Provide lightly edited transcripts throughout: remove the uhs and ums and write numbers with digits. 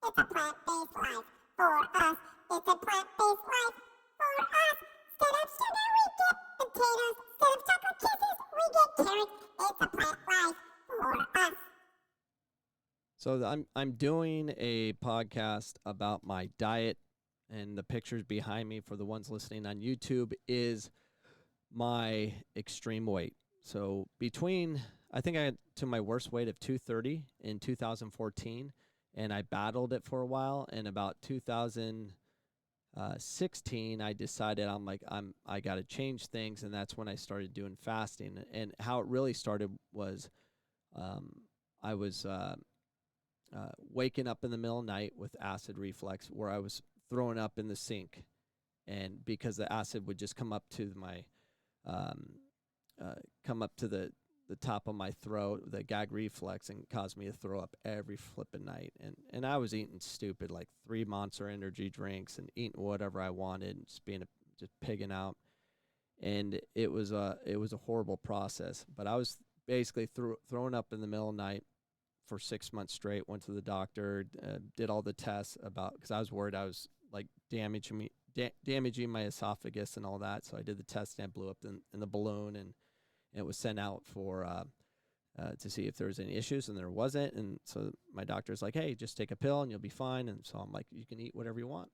It's a plant-based life for us. It's a plant-based life for us. Instead of sugar, we get potatoes. Instead of chocolate kisses, we get carrots. It's a plant life for us. So I'm doing a podcast about my diet, and the pictures behind me for the ones listening on YouTube is my extreme weight. So I think I got to my worst weight of 230 in 2014, and I battled it for a while. And about 2016, I decided I got to change things, and that's when I started doing fasting. And how it really started was I was waking up in the middle of the night with acid reflux, where I was throwing up in the sink, and because the acid would just come up to my um, come up to the top of my throat, the gag reflex, and cause me to throw up every flipping night. And I was eating stupid, like 3 Monster energy drinks and eating whatever I wanted, and just pigging out. And it was a horrible process. But I was basically throwing up in the middle of the night for 6 months straight. Went to the doctor, did all the tests because I was worried I was like damaging my esophagus and all that. So I did the test, and I blew up in the balloon, and it was sent out for to see if there was any issues, and there wasn't. And so my doctor's like, "Hey, just take a pill and you'll be fine." And so I'm like, "You can eat whatever you want."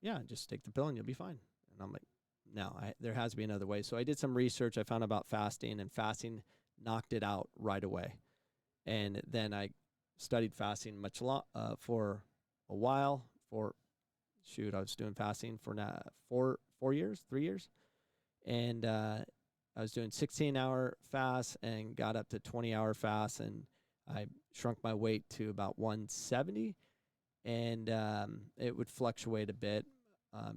Yeah, just take the pill and you'll be fine. And I'm like, "No, there has to be another way." So I did some research. I found about fasting, and fasting knocked it out right away. And then I studied fasting for a while. I was doing fasting for now 3 years, and I was doing 16-hour fasts and got up to 20-hour fasts, and I shrunk my weight to about 170, and it would fluctuate a bit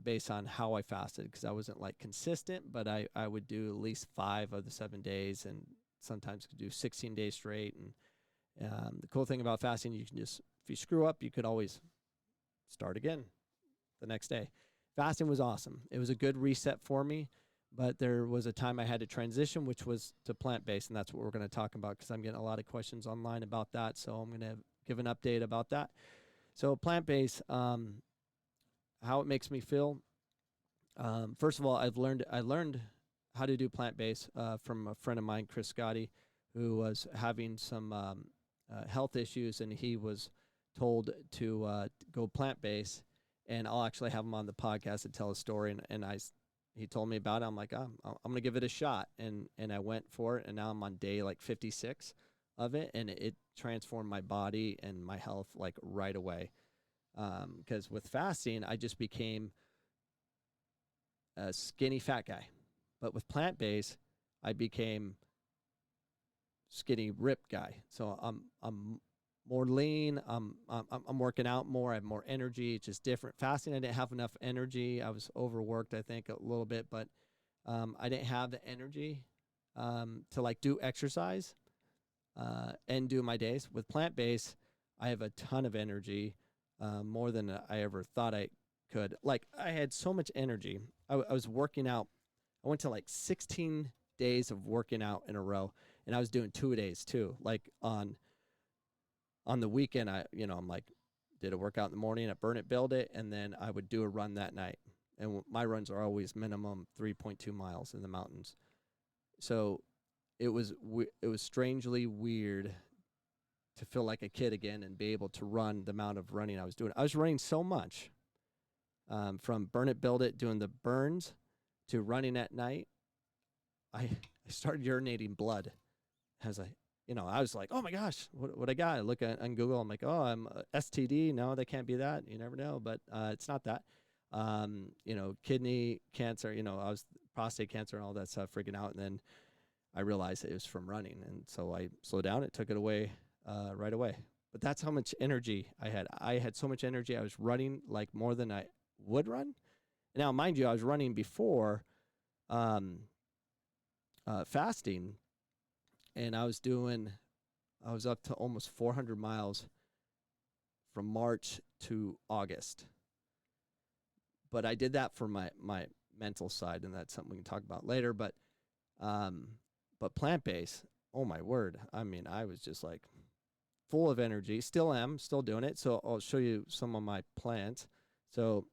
based on how I fasted, because I wasn't like consistent, but I would do at least 5 of the 7 days, and sometimes could do 16 days straight. And the cool thing about fasting, you can just, if you screw up, you could always start again the next day. Fasting was awesome. It was a good reset for me, but there was a time I had to transition, which was to plant-based, and that's what we're going to talk about, because I'm getting a lot of questions online about that, so I'm going to give an update about that. So plant-based, how it makes me feel. First of all, I learned how to do plant-based from a friend of mine, Chris Scotti, who was having some health issues, and he was told to go plant-based. And I'll actually have him on the podcast to tell a story. And he told me about it. I'm like, I'm going to give it a shot. And I went for it. And now I'm on day like 56 of it. And it transformed my body and my health like right away. Because with fasting, I just became a skinny fat guy. But with plant-based, I became skinny ripped guy. So I'm more lean. I'm working out more. I have more energy. It's just different. Fasting, I didn't have enough energy. I was overworked, I think, a little bit, but I didn't have the energy to like do exercise and do my days. With plant-based, I have a ton of energy, more than I ever thought I could. Like, I had so much energy. I was working out. I went to like 16 days of working out in a row, and I was doing 2 days too. Like on the weekend, I'm like, did a workout in the morning at Burn It, Build It, and then I would do a run that night. And my runs are always minimum 3.2 miles in the mountains. So it was strangely weird to feel like a kid again and be able to run the amount of running I was doing. I was running so much, from Burn It, Build It, doing the burns, to running at night. I started urinating blood as I was like, oh my gosh, what I got? I look on Google. I'm like, oh, I'm STD. No, that can't be that. You never know, but it's not that. Kidney cancer. I was prostate cancer and all that stuff, freaking out. And then I realized it was from running, and so I slowed down. It took it away right away. But that's how much energy I had. I had so much energy. I was running like more than I would run. Now, mind you, I was running before fasting. And I was up to almost 400 miles from March to August. But I did that for my mental side, and that's something we can talk about later. But plant-based, oh my word. I mean, I was just like, full of energy. Still am, still doing it. So I'll show you some of my plants. So,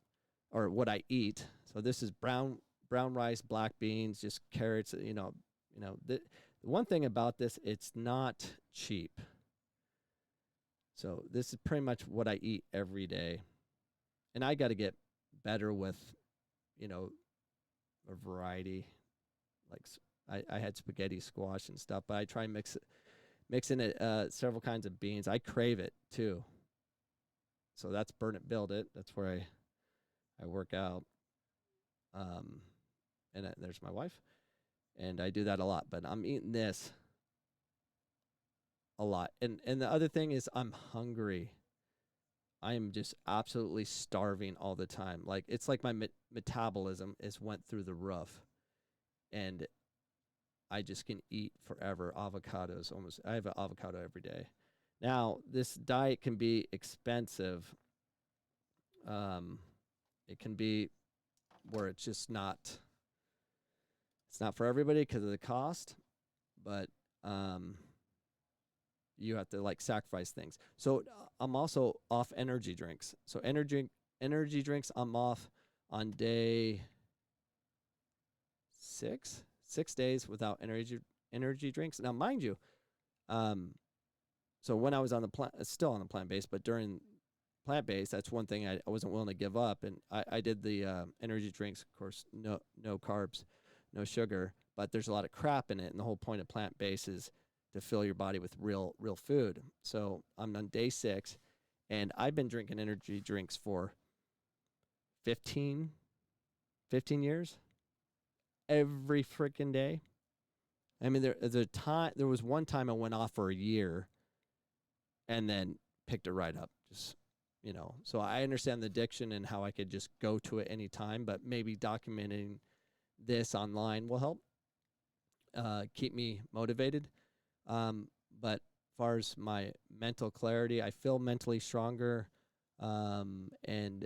or what I eat. So this is brown rice, black beans, just carrots. The one thing about this, it's not cheap. So this is pretty much what I eat every day, and I got to get better with, a variety. Like I had spaghetti squash and stuff, but I try mixing it several kinds of beans. I crave it too. So that's Burn It Build It. That's where I work out. And there's my wife, and I do that a lot. But I'm eating this a lot. And the other thing is I'm hungry. I am just absolutely starving all the time. Like it's like my metabolism is went through the roof, and I just can eat forever. Avocados, almost. I have an avocado every day. Now this diet can be expensive. It can be where it's just not. It's not for everybody because of the cost, but you have to like sacrifice things. So I'm also off energy drinks. So energy drinks, I'm off on day 6 days without energy drinks. Now mind you, so when I was on the still on the plant based, but during plant based, that's one thing I wasn't willing to give up, and I did the energy drinks, of course, no carbs, no sugar, but there's a lot of crap in it, and the whole point of plant based is to fill your body with real food. So I'm on day 6, and I've been drinking energy drinks for 15 years, every freaking day. I mean, there was one time I went off for a year, and then picked it right up. Just so I understand the addiction and how I could just go to it anytime, but maybe documenting this online will help keep me motivated. But as far as my mental clarity, I feel mentally stronger, and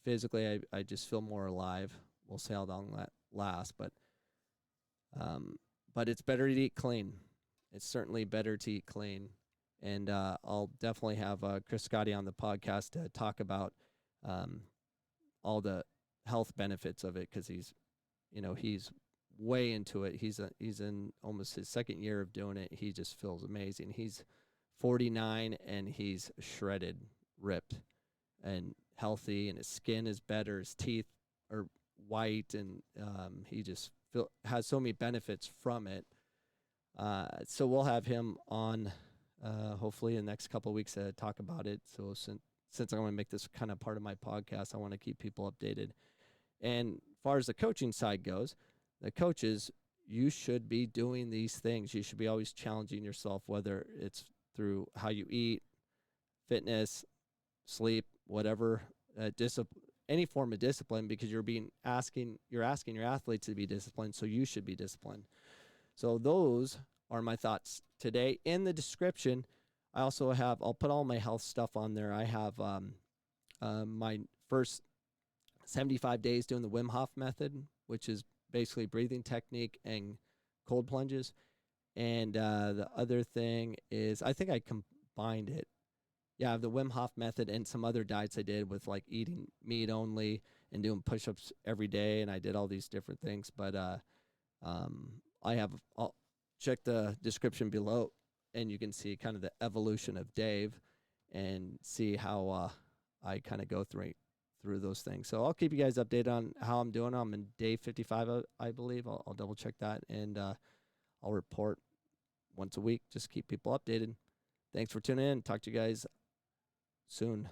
physically, I just feel more alive. We'll see how long that lasts, but it's better to eat clean. It's certainly better to eat clean, and I'll definitely have Chris Scotti on the podcast to talk about all the health benefits of it, because he's way into it. He's in almost his second year of doing it. He just feels amazing. He's 49 and he's shredded, ripped, and healthy, and his skin is better. His teeth are white, and he just has so many benefits from it. So we'll have him on hopefully in the next couple of weeks to talk about it. So since I want to make this kind of part of my podcast, I want to keep people updated. And as far as the coaching side goes, the coaches, you should be doing these things. You should be always challenging yourself, whether it's through how you eat, fitness, sleep, whatever, any form of discipline, because you're asking your athletes to be disciplined, so you should be disciplined. So those are my thoughts today. In the description, I'll put all my health stuff on there. I have my first 75 days doing the Wim Hof method, which is basically breathing technique and cold plunges. And the other thing is, I think I combined it. Yeah, the Wim Hof method and some other diets I did with like eating meat only and doing push-ups every day. And I did all these different things. But I'll check the description below, and you can see kind of the evolution of Dave and see how I kind of go through those things. So I'll keep you guys updated on how I'm doing. I'm in day 55, I believe. I'll double check that, and I'll report once a week. Just keep people updated. Thanks for tuning in. Talk to you guys soon.